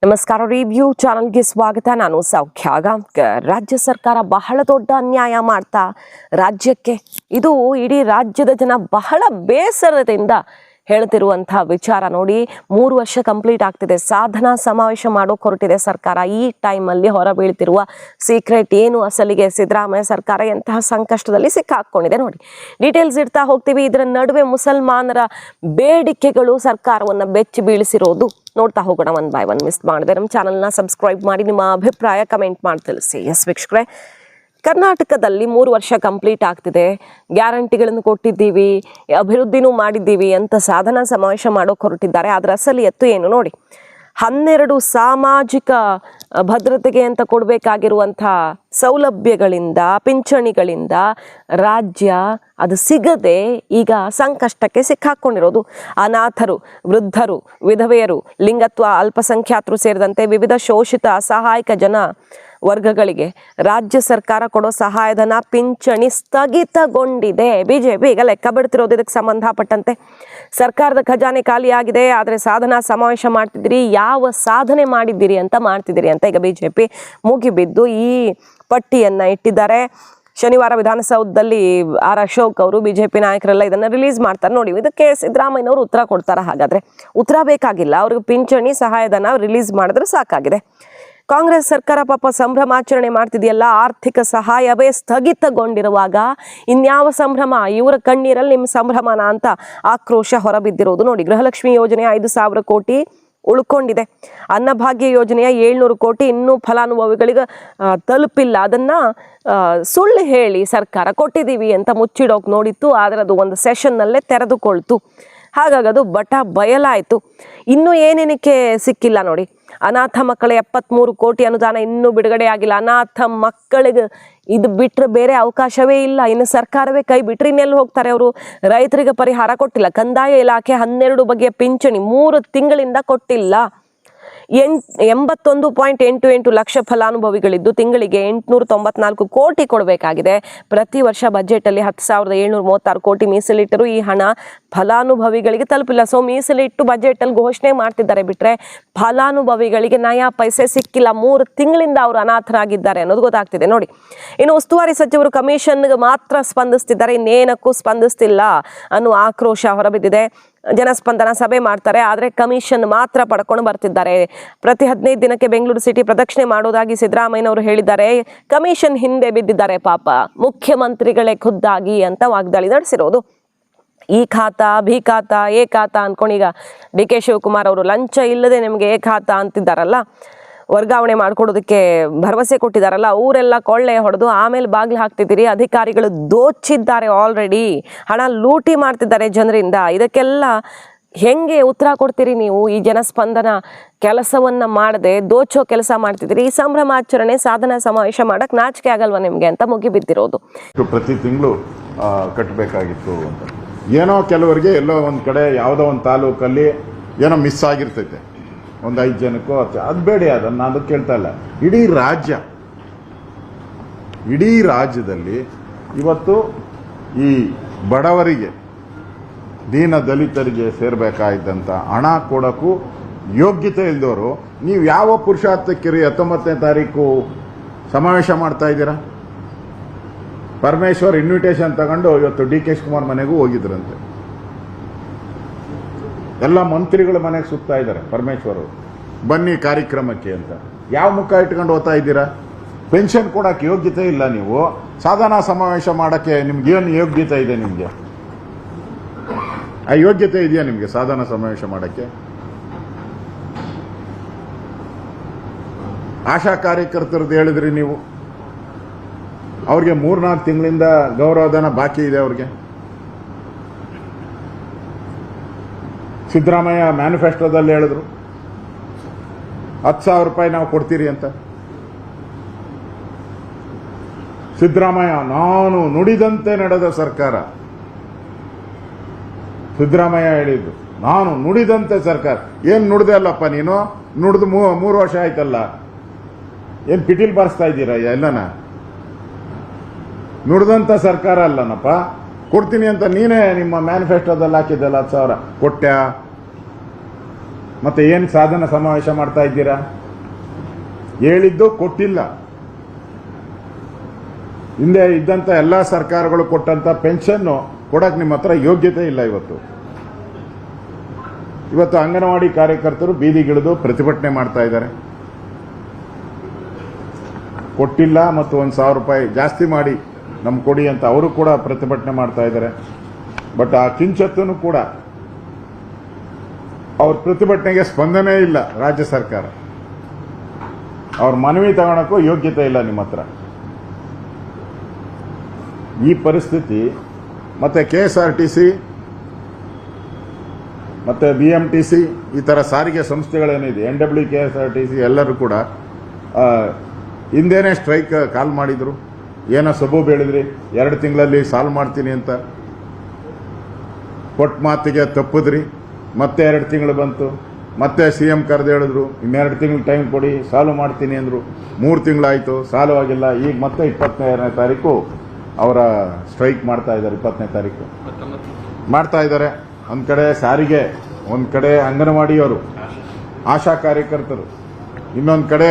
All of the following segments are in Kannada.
ನಮಸ್ಕಾರ. ರಿವ್ಯೂ ಚಾನಲ್ಗೆ ಸ್ವಾಗತ. ನಾನು ಸೌಖ್ಯ ಗಾಂವ್ಕರ್. ರಾಜ್ಯ ಸರ್ಕಾರ ಬಹಳ ದೊಡ್ಡ ಅನ್ಯಾಯ ಮಾಡ್ತಾ ರಾಜ್ಯಕ್ಕೆ, ಇದು ಇಡೀ ರಾಜ್ಯದ ಜನ ಬಹಳ ಬೇಸರದಿಂದ ಹೇಳ್ತಿರುವಂತಹ ವಿಚಾರ ನೋಡಿ. 3 ವರ್ಷ ಕಂಪ್ಲೀಟ್ ಆಗ್ತಿದೆ, ಸಾಧನಾ ಸಮಾವೇಶ ಮಾಡೋಕೆ ಹೊರಟಿದೆ ಸರ್ಕಾರ. ಈ ಟೈಮಲ್ಲಿ ಹೊರ ಬೀಳ್ತಿರುವ ಸೀಕ್ರೆಟ್ ಏನು? ಅಸಲಿಗೆ ಸಿದ್ದರಾಮಯ್ಯ ಸರ್ಕಾರ ಎಂತಹ ಸಂಕಷ್ಟದಲ್ಲಿ ಸಿಕ್ಕಾಕೊಂಡಿದೆ ನೋಡಿ. ಡೀಟೇಲ್ಸ್ ಇಡ್ತಾ ಹೋಗ್ತೀವಿ. ಇದರ ನಡುವೆ ಮುಸಲ್ಮಾನರ ಬೇಡಿಕೆಗಳು ಸರ್ಕಾರವನ್ನು ಬೆಚ್ಚಿ ಬೀಳಿಸಿರೋದು ನೋಡ್ತಾ ಹೋಗೋಣ ಒನ್ ಬೈ ಒನ್. ಮಿಸ್ ಮಾಡಿದೆ ನಮ್ಮ ಚಾನಲ್ನ ಸಬ್ಸ್ಕ್ರೈಬ್ ಮಾಡಿ, ನಿಮ್ಮ ಅಭಿಪ್ರಾಯ ಕಮೆಂಟ್ ಮಾಡಿ ತಿಳಿಸಿ. ಎಸ್ ವೀಕ್ಷಕರೇ, ಕರ್ನಾಟಕದಲ್ಲಿ 3 ವರ್ಷ ಕಂಪ್ಲೀಟ್ ಆಗ್ತಿದೆ, ಗ್ಯಾರಂಟಿಗಳನ್ನು ಕೊಟ್ಟಿದ್ದೀವಿ, ಅಭಿವೃದ್ಧಿನೂ ಮಾಡಿದ್ದೀವಿ ಅಂತ ಸಾಧನಾ ಸಮಾವೇಶ ಮಾಡೋಕೆ ಹೊರಟಿದ್ದಾರೆ. ಅದರ ಅಸಲಿಯತ್ತು ಏನು ನೋಡಿ. 12 ಸಾಮಾಜಿಕ ಭದ್ರತೆಗೆ ಅಂತ ಕೊಡಬೇಕಾಗಿರುವಂಥ ಸೌಲಭ್ಯಗಳಿಂದ, ಪಿಂಚಣಿಗಳಿಂದ ರಾಜ್ಯ ಅದು ಸಿಗದೆ ಈಗ ಸಂಕಷ್ಟಕ್ಕೆ ಸಿಕ್ಕಾಕೊಂಡಿರೋದು. ಅನಾಥರು, ವೃದ್ಧರು, ವಿಧವೆಯರು, ಲಿಂಗತ್ವ ಅಲ್ಪಸಂಖ್ಯಾತರು ಸೇರಿದಂತೆ ವಿವಿಧ ಶೋಷಿತ ಅಸಹಾಯಕ ಜನ ವರ್ಗಗಳಿಗೆ ರಾಜ್ಯ ಸರ್ಕಾರ ಕೊಡೋ ಸಹಾಯಧನ, ಪಿಂಚಣಿ ಸ್ಥಗಿತಗೊಂಡಿದೆ. ಬಿಜೆಪಿ ಈಗ ಲೆಕ್ಕ ಬಿಡ್ತಿರೋದು ಇದಕ್ಕೆ ಸಂಬಂಧಪಟ್ಟಂತೆ. ಸರ್ಕಾರದ ಖಜಾನೆ ಖಾಲಿಯಾಗಿದೆ, ಆದರೆ ಸಾಧನಾ ಸಮಾವೇಶ ಮಾಡ್ತಿದ್ದೀರಿ, ಯಾವ ಸಾಧನೆ ಮಾಡಿದ್ದೀರಿ ಅಂತ ಮಾಡ್ತಿದ್ದೀರಿ ಅಂತ ಈಗ ಬಿಜೆಪಿ ಮುಗಿಬಿದ್ದು ಈ ಪಟ್ಟಿಯನ್ನ ಇಟ್ಟಿದ್ದಾರೆ. ಶನಿವಾರ ವಿಧಾನಸೌಧದಲ್ಲಿ ಆರ್ ಅಶೋಕ್ ಅವರು, ಬಿಜೆಪಿ ನಾಯಕರೆಲ್ಲ ಇದನ್ನ ರಿಲೀಸ್ ಮಾಡ್ತಾರೆ ನೋಡಿ. ಇದಕ್ಕೆ ಸಿದ್ದರಾಮಯ್ಯನವರು ಉತ್ತರ ಕೊಡ್ತಾರ? ಹಾಗಾದ್ರೆ ಉತ್ತರ ಬೇಕಾಗಿಲ್ಲ, ಅವ್ರಿಗೆ ಪಿಂಚಣಿ ಸಹಾಯಧನ ರಿಲೀಸ್ ಮಾಡಿದ್ರೆ ಸಾಕಾಗಿದೆ. ಕಾಂಗ್ರೆಸ್ ಸರ್ಕಾರ ಪಾಪ ಸಂಭ್ರಮಾಚರಣೆ ಮಾಡ್ತಿದೆಯಲ್ಲ, ಆರ್ಥಿಕ ಸಹಾಯವೇ ಸ್ಥಗಿತಗೊಂಡಿರುವಾಗ ಇನ್ಯಾವ ಸಂಭ್ರಮ? ಇವರ ಕಣ್ಣೀರಲ್ಲಿ ನಿಮ್ಮ ಸಂಭ್ರಮನ ಅಂತ ಆಕ್ರೋಶ ಹೊರಬಿದ್ದಿರೋದು ನೋಡಿ. ಗೃಹಲಕ್ಷ್ಮಿ ಯೋಜನೆ 5,000 ಕೋಟಿ ಉಳ್ಕೊಂಡಿದೆ. ಅನ್ನಭಾಗ್ಯ ಯೋಜನೆಯ 700 ಕೋಟಿ ಇನ್ನೂ ಫಲಾನುಭವಿಗಳಿಗೆ ತಲುಪಿಲ್ಲ. ಅದನ್ನ ಸುಳ್ಳು ಹೇಳಿ ಸರ್ಕಾರ ಕೊಟ್ಟಿದ್ದೀವಿ ಅಂತ ಮುಚ್ಚಿಡೋಕೆ ನೋಡಿತ್ತು, ಆದರೆ ಅದು ಒಂದು ಸೆಷನ್ನಲ್ಲೇ ತೆರೆದುಕೊಳ್ತು. ಹಾಗಾಗಿ ಅದು ಬಟ ಬಯಲಾಯಿತು. ಇನ್ನೂ ಏನೇನಕ್ಕೆ ಸಿಕ್ಕಿಲ್ಲ ನೋಡಿ. ಅನಾಥ ಮಕ್ಕಳ 73 ಕೋಟಿ ಅನುದಾನ ಇನ್ನೂ ಬಿಡುಗಡೆ ಆಗಿಲ್ಲ. ಅನಾಥ ಮಕ್ಕಳಿಗೆ ಇದು ಬಿಟ್ಟರೆ ಬೇರೆ ಅವಕಾಶವೇ ಇಲ್ಲ. ಇನ್ನು ಸರ್ಕಾರವೇ ಕೈ ಬಿಟ್ಟರೆ ಇನ್ನೆಲ್ಲಿ ಹೋಗ್ತಾರೆ ಅವರು? ರೈತರಿಗೆ ಪರಿಹಾರ ಕೊಟ್ಟಿಲ್ಲ. ಕಂದಾಯ ಇಲಾಖೆ 12 ಬಗೆಯ ಪಿಂಚಣಿ 3 ತಿಂಗಳಿಂದ ಕೊಟ್ಟಿಲ್ಲ. 81.88 ಲಕ್ಷ ಫಲಾನುಭವಿಗಳಿದ್ದು ತಿಂಗಳಿಗೆ 894 ಕೋಟಿ ಕೊಡಬೇಕಾಗಿದೆ. ಪ್ರತಿ ವರ್ಷ ಬಜೆಟಲ್ಲಿ 10,736 ಕೋಟಿ ಮೀಸಲಿಟ್ಟರು. ಈ ಹಣ ಫಲಾನುಭವಿಗಳಿಗೆ ತಲುಪಿಲ್ಲ. ಸೊ ಮೀಸಲಿಟ್ಟು ಬಜೆಟಲ್ಲಿ ಘೋಷಣೆ ಮಾಡ್ತಿದ್ದಾರೆ, ಬಿಟ್ಟರೆ ಫಲಾನುಭವಿಗಳಿಗೆ ನಯಾ ಪೈಸೆ ಸಿಕ್ಕಿಲ್ಲ. 3 ತಿಂಗಳಿಂದ ಅವರು ಅನಾಥರಾಗಿದ್ದಾರೆ ಅನ್ನೋದು ಗೊತ್ತಾಗ್ತಿದೆ ನೋಡಿ. ಇನ್ನು ಉಸ್ತುವಾರಿ ಸಚಿವರು ಕಮಿಷನ್ಗೆ ಮಾತ್ರ ಸ್ಪಂದಿಸ್ತಿದ್ದಾರೆ, ಇನ್ನೇನಕ್ಕೂ ಸ್ಪಂದಿಸ್ತಿಲ್ಲ ಅನ್ನೋ ಆಕ್ರೋಶ ಹೊರಬಿದ್ದಿದೆ. ಜನಸ್ಪಂದನ ಸಭೆ ಮಾಡ್ತಾರೆ, ಆದರೆ ಕಮಿಷನ್ ಮಾತ್ರ ಪಡ್ಕೊಂಡು ಬರ್ತಿದ್ದಾರೆ. ಪ್ರತಿ 15 ದಿನಕ್ಕೆ ಬೆಂಗಳೂರು ಸಿಟಿ ಪ್ರದಕ್ಷಿಣೆ ಮಾಡೋದಾಗಿ ಸಿದ್ದರಾಮಯ್ಯನವರು ಹೇಳಿದ್ದಾರೆ. ಕಮಿಷನ್ ಹಿಂದೆ ಬಿದ್ದಿದ್ದಾರೆ ಪಾಪ ಮುಖ್ಯಮಂತ್ರಿಗಳೇ ಖುದ್ದಾಗಿ ಅಂತ ವಾಗ್ದಾಳಿ ನಡೆಸಿರೋದು. ಈ ಖಾತಾ, ಬಿ ಖಾತಾ, ಎ ಖಾತಾ ಅನ್ಕೊಂಡು ಈಗ ಡಿ ಕೆ ಶಿವಕುಮಾರ್ ಅವರು ಲಂಚ ಇಲ್ಲದೆ ನಿಮಗೆ ಎ ಖಾತಾ ಅಂತಿದ್ದಾರಲ್ಲ, ವರ್ಗಾವಣೆ ಮಾಡಿಕೊಡೋದಕ್ಕೆ ಭರವಸೆ ಕೊಟ್ಟಿದ್ದಾರಲ್ಲ, ಅವರೆಲ್ಲ ಕೊಳ್ಳೆ ಹೊಡೆದು ಆಮೇಲೆ ಬಾಗಿಲು ಹಾಕ್ತಿದ್ದೀರಿ. ಅಧಿಕಾರಿಗಳು ದೋಚಿದ್ದಾರೆ, ಆಲ್ರೆಡಿ ಹಣ ಲೂಟಿ ಮಾಡ್ತಿದ್ದಾರೆ ಜನರಿಂದ. ಇದಕ್ಕೆಲ್ಲ ಹೆಂಗೆ ಉತ್ತರ ಕೊಡ್ತೀರಿ ನೀವು? ಈ ಜನಸ್ಪಂದನ ಕೆಲಸವನ್ನ ಮಾಡದೆ ದೋಚೋ ಕೆಲಸ ಮಾಡ್ತಿದ್ದೀರಿ. ಈ ಸಂಭ್ರಮಾಚರಣೆ, ಸಾಧನಾ ಸಮಾವೇಶ ಮಾಡಕ್ ನಾಚಿಕೆ ಆಗಲ್ವಾ ನಿಮ್ಗೆ ಅಂತ ಮುಗಿಬಿದ್ದಿರೋದು. ಪ್ರತಿ ತಿಂಗಳು ಕಟ್ಟಬೇಕಾಗಿತ್ತು ಅಂತ ಏನೋ ಕೆಲವರಿಗೆ ಎಲ್ಲೋ ಒಂದು ಕಡೆ ಯಾವುದೋ ಒಂದು ತಾಲೂಕಲ್ಲಿ ಏನೋ ಮಿಸ್ ಆಗಿರ್ತೈತೆ, ಒಂದು 5 ಜನಕ್ಕೋ ಅದು ಬೇಡ, ಅದನ್ನು ನಾನು ಕೇಳ್ತಾ ಇಲ್ಲ. ಇಡೀ ರಾಜ್ಯದಲ್ಲಿ ಇವತ್ತು ಈ ಬಡವರಿಗೆ, ದೀನ ದಲಿತರಿಗೆ ಸೇರಬೇಕಾಗಿದ್ದಂಥ ಹಣ ಕೊಡೋಕ್ಕೂ ಯೋಗ್ಯತೆ ಇಲ್ದವರು ನೀವು ಯಾವ ಪುರುಷಾರ್ಥಕ್ಕೆ 19ನೇ ತಾರೀಕು ಸಮಾವೇಶ ಮಾಡ್ತಾ ಇದ್ದೀರಾ? ಪರಮೇಶ್ವರ್ ಇನ್ವಿಟೇಷನ್ ತಗೊಂಡು ಇವತ್ತು ಡಿ ಕೆ ಶಿವಕುಮಾರ್ ಮನೆಗೂ ಹೋಗಿದ್ರಂತೆ. ಎಲ್ಲ ಮಂತ್ರಿಗಳ ಮನೆಗೆ ಸುತ್ತಾ ಇದ್ದಾರೆ ಪರಮೇಶ್ವರ್ ಅವರು, ಬನ್ನಿ ಕಾರ್ಯಕ್ರಮಕ್ಕೆ ಅಂತ. ಯಾವ ಮುಖ ಇಟ್ಕೊಂಡು ಹೋಗ್ತಾ ಇದ್ದೀರಾ? ಪೆನ್ಷನ್ ಕೊಡಕ್ಕೆ ಯೋಗ್ಯತೆ ಇಲ್ಲ ನೀವು, ಸಾಧನಾ ಸಮಾವೇಶ ಮಾಡಕ್ಕೆ ನಿಮ್ಗೇನು ಯೋಗ್ಯತೆ ಇದೆ? ನಿಮಗೆ ಆ ಯೋಗ್ಯತೆ ಇದೆಯಾ ನಿಮಗೆ ಸಾಧನಾ ಸಮಾವೇಶ ಮಾಡಕ್ಕೆ? ಆಶಾ ಕಾರ್ಯಕರ್ತರದ್ದು ಹೇಳಿದ್ರಿ ನೀವು, ಅವ್ರಿಗೆ 3-4 ತಿಂಗಳಿಂದ ಗೌರವಧನ ಬಾಕಿ ಇದೆ ಅವ್ರಿಗೆ. ಸಿದ್ದರಾಮಯ್ಯ ಮ್ಯಾನಿಫೆಸ್ಟೋದಲ್ಲಿ ಹೇಳಿದ್ರು 10,000 ರೂಪಾಯಿ ನಾವು ಕೊಡ್ತೀರಿ ಅಂತ. ಸಿದ್ದರಾಮಯ್ಯ ನಾನು ನುಡಿದಂತೆ ನಡೆದ ಸರ್ಕಾರ. ಸಿದ್ದರಾಮಯ್ಯ ಹೇಳಿದ್ರು ನಾನು ನುಡಿದಂತೆ ಸರ್ಕಾರ. ಏನ್ ನುಡಿದೆ ಅಲ್ಲಪ್ಪ ನೀನು? ನುಡಿದು 3 ವರ್ಷ ಆಯ್ತಲ್ಲ, ಏನ್ ಪಿಟೀಲ್ ಬಾರಿಸ್ತಾ ಇದ್ದೀರಾ ಎಲ್ಲನ? ನುಡಿದಂತ ಸರ್ಕಾರ ಅಲ್ಲನಪ್ಪ. ಕೊಡ್ತೀನಿ ಅಂತ ನೀನೇ ನಿಮ್ಮ ಮ್ಯಾನಿಫೆಸ್ಟೋದಲ್ಲಿ ಹಾಕಿದ್ದಲ್ಲ 10,000 ಕೊಟ್ಟ್ಯಾ? ಮತ್ತೆ ಏನು ಸಾಧನ ಸಮಾವೇಶ ಮಾಡ್ತಾ ಇದ್ದೀರಾ? ಹೇಳಿದ್ದು ಕೊಟ್ಟಿಲ್ಲ. ಹಿಂದೆ ಇದ್ದಂತ ಎಲ್ಲ ಸರ್ಕಾರಗಳು ಕೊಟ್ಟಂತ ಪೆನ್ಷನ್ ಕೊಡಕ್ ನಿಮ್ಮ ಹತ್ರ ಯೋಗ್ಯತೆ ಇಲ್ಲ. ಇವತ್ತು ಅಂಗನವಾಡಿ ಕಾರ್ಯಕರ್ತರು ಬೀದಿಗಿಳಿದು ಪ್ರತಿಭಟನೆ ಮಾಡ್ತಾ ಇದ್ದಾರೆ. ಕೊಟ್ಟಿಲ್ಲ ಮತ್ತು 1,000 ರೂಪಾಯಿ ಜಾಸ್ತಿ ಮಾಡಿ ನಮ್ಗೆ ಕೊಡಿ ಅಂತ ಅವರು ಕೂಡ ಪ್ರತಿಭಟನೆ ಮಾಡ್ತಾ ಇದ್ದಾರೆ. ಬಟ್ ಆ ಕಿಂಚತ್ತೂ ಕೂಡ ಅವ್ರ ಪ್ರತಿಭಟನೆಗೆ ಸ್ಪಂದನೆ ಇಲ್ಲ. ರಾಜ್ಯ ಸರ್ಕಾರ ಅವ್ರ ಮನವಿ ತಗೊಳಕ್ಕೂ ಯೋಗ್ಯತೆ ಇಲ್ಲ ನಿಮ್ಮ ಹತ್ರ. ಈ ಪರಿಸ್ಥಿತಿ ಮತ್ತೆ KSRTC ಮತ್ತೆ BMTC ಈ ತರ ಸಾರಿಗೆ ಸಂಸ್ಥೆಗಳೇನಿದೆ, NW KSRTC ಎಲ್ಲರೂ ಕೂಡ ಹಿಂದೇನೆ ಸ್ಟ್ರೈಕ್ ಕಾಲ್ ಮಾಡಿದ್ರು. ಏನೋ ಸಬೂಬ್ ಹೇಳಿದ್ರಿ 2 ತಿಂಗಳಲ್ಲಿ ಸಾಲ್ವ್ ಮಾಡ್ತೀನಿ ಅಂತ. ಕೊಟ್ಟ ಮಾತಿಗೆ ತಪ್ಪಿದ್ರಿ. ಮತ್ತೆ 2 ತಿಂಗಳು ಬಂತು. ಮತ್ತೆ CM ಕರೆದು ಹೇಳಿದ್ರು ಇನ್ನು 2 ತಿಂಗಳು ಟೈಮ್ ಕೊಡಿ, ಸಾಲ್ವ್ ಮಾಡ್ತೀನಿ ಅಂದ್ರು. 3 ತಿಂಗಳಾಯ್ತು, ಸಾಲ್ವ್ ಆಗಿಲ್ಲ. ಈಗ ಮತ್ತೆ 22ನೇ ತಾರೀಕು ಅವರ ಸ್ಟ್ರೈಕ್ ಮಾಡ್ತಾ ಇದ್ದಾರೆ. 20ನೇ ತಾರೀಕು ಮಾಡ್ತಾ ಇದ್ದಾರೆ. ಒಂದ್ ಕಡೆ ಸಾರಿಗೆ, ಒಂದ್ ಕಡೆ ಅಂಗನವಾಡಿಯವರು, ಆಶಾ ಕಾರ್ಯಕರ್ತರು, ಇನ್ನೊಂದು ಕಡೆ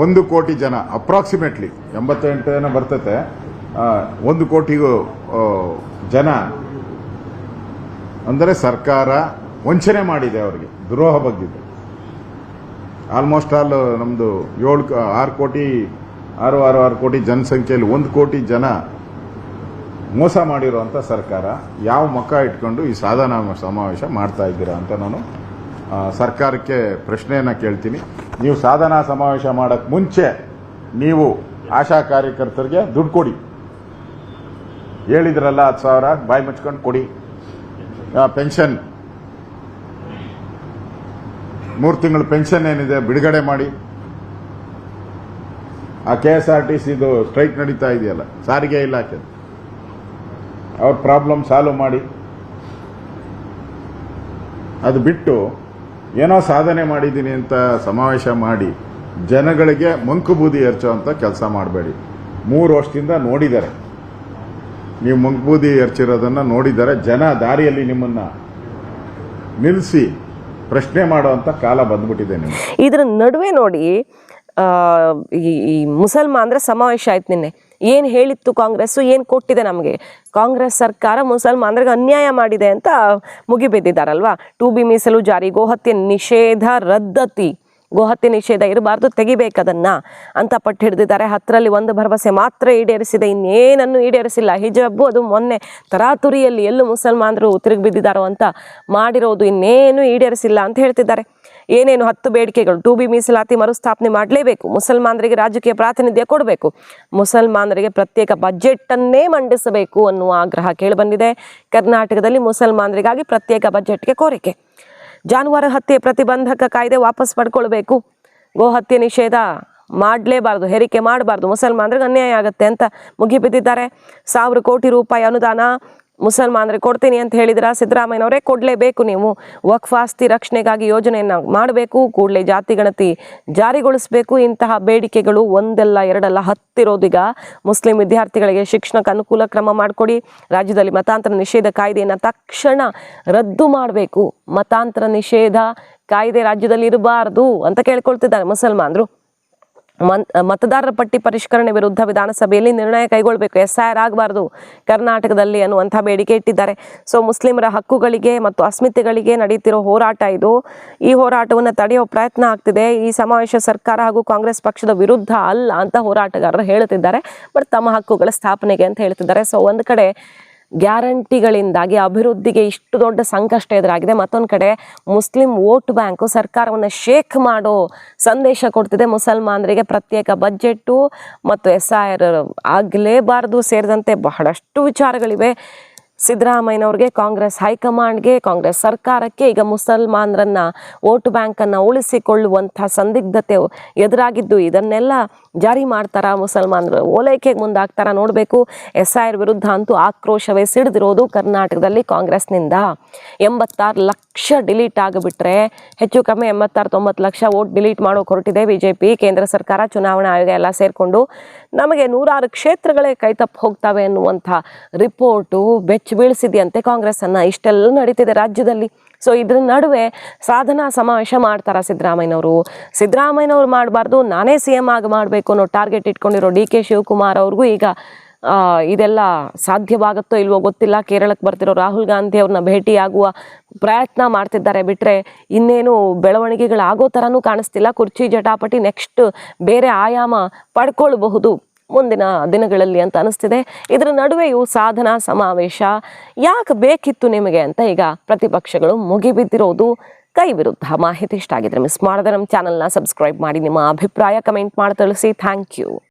1 ಕೋಟಿ ಜನ, ಅಪ್ರಾಕ್ಸಿಮೇಟ್ಲಿ 88 ಏನೋ ಬರ್ತತೆ, 1 ಕೋಟಿಗೂ ಜನ. ಅಂದರೆ ಸರ್ಕಾರ ವಂಚನೆ ಮಾಡಿದೆ, ಅವರಿಗೆ ದ್ರೋಹ ಬಗ್ಗಿದೆ. ಆಲ್ಮೋಸ್ಟ್ ಆಲ್ ನಮ್ದು 6 ಕೋಟಿ ಜನಸಂಖ್ಯೆಯಲ್ಲಿ 1 ಕೋಟಿ ಜನ ಮೋಸ ಮಾಡಿರುವಂತ ಸರ್ಕಾರ ಯಾವ ಮುಖ ಇಟ್ಕೊಂಡು ಈ ಸಾಧನಾ ಸಮಾವೇಶ ಮಾಡ್ತಾ ಇದ್ದೀರಾ ಅಂತ ನಾನು ಸರ್ಕಾರಕ್ಕೆ ಪ್ರಶ್ನೆಯನ್ನ ಕೇಳ್ತೀನಿ. ನೀವು ಸಾಧನಾ ಸಮಾವೇಶ ಮಾಡಕ್ ಮುಂಚೆ ನೀವು ಆಶಾ ಕಾರ್ಯಕರ್ತರಿಗೆ ದುಡ್ಡು ಕೊಡಿ. ಹೇಳಿದ್ರಲ್ಲ 10,000 ಬಾಯಿ ಮುಚ್ಕೊಂಡು ಕೊಡಿ. ಪೆನ್ಷನ್ 3 ತಿಂಗಳು ಪೆನ್ಷನ್ ಏನಿದೆ ಬಿಡುಗಡೆ ಮಾಡಿ. ಆ KSRTCದು ಸ್ಟ್ರೈಕ್ ನಡೀತಾ ಇದೆಯಲ್ಲ, ಸಾರಿಗೆ ಇಲಾಖೆ, ಅವ್ರ ಪ್ರಾಬ್ಲಮ್ ಸಾಲ್ವ್ ಮಾಡಿ. ಅದು ಬಿಟ್ಟು ಏನೋ ಸಾಧನೆ ಮಾಡಿದ್ದೀನಿ ಅಂತ ಸಮಾವೇಶ ಮಾಡಿ ಜನಗಳಿಗೆ ಮಂಕುಬೂದಿ ಎರಚುವಂತ ಕೆಲಸ ಮಾಡಬೇಡಿ. 3 ವರ್ಷದಿಂದ ನೋಡಿದ್ದಾರೆ, ನೀವು ಮಂಕುಬೂದಿ ಎರಚಿರೋದನ್ನ ನೋಡಿದ್ದಾರೆ. ಜನ ದಾರಿಯಲ್ಲಿ ನಿಮ್ಮನ್ನ ನಿಲ್ಲಿಸಿ ಪ್ರಶ್ನೆ ಮಾಡುವಂತ ಕಾಲ ಬಂದ್ಬಿಟ್ಟಿದೆ ನಿಮ್ಗೆ. ಇದ್ರ ನಡುವೆ ನೋಡಿ, ಈ ಮುಸಲ್ಮಾನರ ಸಮಾವೇಶ ಆಯ್ತು ನಿನ್ನೆ. ಏನು ಹೇಳಿತ್ತು ಕಾಂಗ್ರೆಸ್, ಏನು ಕೊಟ್ಟಿದೆ ನಮಗೆ? ಕಾಂಗ್ರೆಸ್ ಸರ್ಕಾರ ಮುಸಲ್ಮಾನರಿಗೆ ಅನ್ಯಾಯ ಮಾಡಿದೆ ಅಂತ ಮುಗಿಬಿದ್ದಿದ್ದಾರಲ್ವಾ. 2B ಮೀಸಲು ಜಾರಿ, ಗೋಹತ್ಯೆ ನಿಷೇಧ ರದ್ದತಿ, ಗೋಹತ್ಯೆ ನಿಷೇಧ ಇರಬಾರ್ದು, ತೆಗಿಬೇಕದನ್ನ ಅಂತ ಪಟ್ಟು ಹಿಡಿದಿದ್ದಾರೆ. 10ರಲ್ಲಿ 1 ಭರವಸೆ ಮಾತ್ರ ಈಡೇರಿಸಿದೆ, ಇನ್ನೇನನ್ನು ಈಡೇರಿಸಿಲ್ಲ. ಹಿಜಾಬು ಅದು ಮೊನ್ನೆ ತರಾತುರಿಯಲ್ಲಿ ಎಲ್ಲೂ ಮುಸಲ್ಮಾನರು ತಿರುಗಿ ಬಿದ್ದಿದ್ದಾರೋ ಅಂತ ಮಾಡಿರೋದು ಇನ್ನೇನು ಈಡೇರಿಸಿಲ್ಲ ಅಂತ ಹೇಳ್ತಿದ್ದಾರೆ. ಏನೇನು 10 ಬೇಡಿಕೆಗಳು: 2B ಮೀಸಲಾತಿ ಮರುಸ್ಥಾಪನೆ ಮಾಡಲೇಬೇಕು, ಮುಸಲ್ಮಾನರಿಗೆ ರಾಜಕೀಯ ಪ್ರಾತಿನಿಧ್ಯ ಕೊಡಬೇಕು, ಮುಸಲ್ಮಾನರಿಗೆ ಪ್ರತ್ಯೇಕ ಬಜೆಟ್ ಅನ್ನೇ ಮಂಡಿಸಬೇಕು ಅನ್ನುವ ಆಗ್ರಹ ಕೇಳಿಬಂದಿದೆ. ಕರ್ನಾಟಕದಲ್ಲಿ ಮುಸಲ್ಮಾನರಿಗಾಗಿ ಪ್ರತ್ಯೇಕ ಬಜೆಟ್ಗೆ ಕೋರಿಕೆ. ಜಾನುವಾರು ಹತ್ಯೆ ಪ್ರತಿಬಂಧಕ ಕಾಯ್ದೆ ವಾಪಸ್ ಪಡ್ಕೊಳ್ಬೇಕು, ಗೋಹತ್ಯೆ ನಿಷೇಧ ಮಾಡಲೇಬಾರ್ದು, ಹೆರಿಕೆ ಮಾಡಬಾರ್ದು, ಮುಸಲ್ಮಾನರಿಗೆ ಅನ್ಯಾಯ ಆಗುತ್ತೆ ಅಂತ ಮುಗಿಬಿದ್ದಿದ್ದಾರೆ. 1,000 ಕೋಟಿ ರೂಪಾಯಿ ಅನುದಾನ ಮುಸಲ್ಮಾನರಿಗೆ ಕೊಡ್ತೀನಿ ಅಂತ ಹೇಳಿದ್ರ ಸಿದ್ದರಾಮಯ್ಯನವರೇ, ಕೊಡಲೇಬೇಕು. ನೀವು ವಕ್ಫ್ ಆಸ್ತಿ ರಕ್ಷಣೆಗಾಗಿ ಯೋಜನೆಯನ್ನು ಮಾಡಬೇಕು, ಕೂಡಲೇ ಜಾತಿ ಗಣತಿ ಜಾರಿಗೊಳಿಸಬೇಕು. ಇಂತಹ ಬೇಡಿಕೆಗಳು ಒಂದಲ್ಲ ಎರಡಲ್ಲ 10 ಇರೋದೀಗ. ಮುಸ್ಲಿಂ ವಿದ್ಯಾರ್ಥಿಗಳಿಗೆ ಶಿಕ್ಷಣಕ್ಕೆ ಅನುಕೂಲ ಕ್ರಮ ಮಾಡಿಕೊಡಿ, ರಾಜ್ಯದಲ್ಲಿ ಮತಾಂತರ ನಿಷೇಧ ಕಾಯ್ದೆಯನ್ನು ತಕ್ಷಣ ರದ್ದು ಮಾಡಬೇಕು, ಮತಾಂತರ ನಿಷೇಧ ಕಾಯ್ದೆ ರಾಜ್ಯದಲ್ಲಿ ಇರಬಾರ್ದು ಅಂತ ಕೇಳ್ಕೊಳ್ತಿದ್ದಾರೆ ಮುಸಲ್ಮಾನರು. ಮತದಾರರ ಪಟ್ಟಿ ಪರಿಷ್ಕರಣೆ ವಿರುದ್ಧ ವಿಧಾನಸಭೆಯಲ್ಲಿ ನಿರ್ಣಯ ಕೈಗೊಳ್ಳಬೇಕು, SIR ಆಗಬಾರ್ದು ಕರ್ನಾಟಕದಲ್ಲಿ ಅನ್ನುವಂಥ ಬೇಡಿಕೆ ಇಟ್ಟಿದ್ದಾರೆ. ಸೊ ಮುಸ್ಲಿಮರ ಹಕ್ಕುಗಳಿಗೆ ಮತ್ತು ಅಸ್ಮಿತೆಗಳಿಗೆ ನಡೀತಿರೋ ಹೋರಾಟ ಇದು. ಈ ಹೋರಾಟವನ್ನು ತಡೆಯೋ ಪ್ರಯತ್ನ ಆಗ್ತಿದೆ. ಈ ಸಮಾವೇಶ ಸರ್ಕಾರ ಹಾಗೂ ಕಾಂಗ್ರೆಸ್ ಪಕ್ಷದ ವಿರುದ್ಧ ಅಲ್ಲ ಅಂತ ಹೋರಾಟಗಾರರು ಹೇಳ್ತಿದ್ದಾರೆ, ಬಟ್ ತಮ್ಮ ಹಕ್ಕುಗಳ ಸ್ಥಾಪನೆಗೆ ಅಂತ ಹೇಳ್ತಿದ್ದಾರೆ. ಸೊ ಒಂದು ಕಡೆ ಗ್ಯಾರಂಟಿಗಳಿಂದಾಗಿ ಅಭಿವೃದ್ಧಿಗೆ ಇಷ್ಟು ದೊಡ್ಡ ಸಂಕಷ್ಟ ಎದುರಾಗಿದೆ, ಮತ್ತೊಂದು ಕಡೆ ಮುಸ್ಲಿಂ ವೋಟ್ ಬ್ಯಾಂಕು ಸರ್ಕಾರವನ್ನು ಶೇಕ್ ಮಾಡೋ ಸಂದೇಶ ಕೊಡ್ತಿದೆ. ಮುಸಲ್ಮಾನರಿಗೆ ಪ್ರತ್ಯೇಕ ಬಜೆಟ್ಟು ಮತ್ತು SIR ಆಗಲೇಬಾರ್ದು ಸೇರಿದಂತೆ ಬಹಳಷ್ಟು ವಿಚಾರಗಳಿವೆ. ಸಿದ್ದರಾಮಯ್ಯನವ್ರಿಗೆ, ಕಾಂಗ್ರೆಸ್ ಹೈಕಮಾಂಡ್ಗೆ, ಕಾಂಗ್ರೆಸ್ ಸರ್ಕಾರಕ್ಕೆ ಈಗ ಮುಸಲ್ಮಾನರನ್ನ ವೋಟ್ ಬ್ಯಾಂಕನ್ನು ಉಳಿಸಿಕೊಳ್ಳುವಂಥ ಸಂದಿಗ್ಧತೆ ಎದುರಾಗಿದ್ದು, ಇದನ್ನೆಲ್ಲ ಜಾರಿ ಮಾಡ್ತಾರಾ ಮುಸಲ್ಮಾನರು, ಓಲೈಕೆಗೆ ಮುಂದಾಗ್ತಾರ ನೋಡಬೇಕು. SIR ವಿರುದ್ಧ ಅಂತೂ ಆಕ್ರೋಶವೇ ಸಿಡಿದಿರೋದು ಕರ್ನಾಟಕದಲ್ಲಿ ಕಾಂಗ್ರೆಸ್ನಿಂದ. 86 ಲಕ್ಷ ಡಿಲೀಟ್ ಆಗಿಬಿಟ್ರೆ ಹೆಚ್ಚು ಕಮ್ಮಿ 86-90 ಲಕ್ಷ ವೋಟ್ ಡಿಲೀಟ್ ಮಾಡೋಕೆ ಹೊರಟಿದೆ ಬಿಜೆಪಿ. ಕೇಂದ್ರ ಸರ್ಕಾರ, ಚುನಾವಣಾ ಆಯೋಗ ಎಲ್ಲ ಸೇರಿಕೊಂಡು ನಮಗೆ 106 ಕ್ಷೇತ್ರಗಳೇ ಕೈತಪ್ಪು ಹೋಗ್ತವೆ ಅನ್ನುವಂಥ ರಿಪೋರ್ಟು ಬೆಚ್ಚ ಬೀಳಿಸಿದೆಯಂತೆ ಕಾಂಗ್ರೆಸ್ ಅನ್ನ. ಇಷ್ಟೆಲ್ಲ ನಡೀತಿದೆ ರಾಜ್ಯದಲ್ಲಿ. ಸೊ ಇದ್ರ ನಡುವೆ ಸಾಧನಾ ಸಮಾವೇಶ ಮಾಡ್ತಾರ ಸಿದ್ದರಾಮಯ್ಯನವರು ಮಾಡಬಾರ್ದು, ನಾನೇ CM ಆಗಿ ಮಾಡಬೇಕು ಅನ್ನೋ ಟಾರ್ಗೆಟ್ ಇಟ್ಕೊಂಡಿರೋ DK ಶಿವಕುಮಾರ್ ಅವ್ರಿಗೂ ಈಗ ಇದೆಲ್ಲ ಸಾಧ್ಯವಾಗುತ್ತೋ ಇಲ್ವೋ ಗೊತ್ತಿಲ್ಲ. ಕೇರಳಕ್ಕೆ ಬರ್ತಿರೋ ರಾಹುಲ್ ಗಾಂಧಿ ಅವ್ರನ್ನ ಭೇಟಿಯಾಗುವ ಪ್ರಯತ್ನ ಮಾಡ್ತಿದ್ದಾರೆ ಬಿಟ್ರೆ ಇನ್ನೇನು ಬೆಳವಣಿಗೆಗಳಾಗೋ ಥರನೂ ಕಾಣಿಸ್ತಿಲ್ಲ. ಕುರ್ಚಿ ಜಟಾಪಟಿ ನೆಕ್ಸ್ಟ್ ಬೇರೆ ಆಯಾಮ ಪಡ್ಕೊಳ್ಬಹುದು ಮುಂದಿನ ದಿನಗಳಲ್ಲಿ ಅಂತ ಅನಿಸ್ತಿದೆ. ಇದರ ನಡುವೆಯೂ ಸಾಧನಾ ಸಮಾವೇಶ ಯಾಕೆ ಬೇಕಿತ್ತು ನಿಮಗೆ ಅಂತ ಈಗ ಪ್ರತಿಪಕ್ಷಗಳು ಮುಗಿಬಿದ್ದಿರೋದು ಕೈ ವಿರುದ್ಧ. ಮಾಹಿತಿ ಇಷ್ಟ ಆಗಿದ್ರೆ ಮಿಸ್ ಮಾಡದೆ ನಮ್ಮ ಚಾನಲ್ನ ಸಬ್ಸ್ಕ್ರೈಬ್ ಮಾಡಿ, ನಿಮ್ಮ ಅಭಿಪ್ರಾಯ ಕಮೆಂಟ್ ಮಾಡಿ ತಿಳಿಸಿ. Thank you.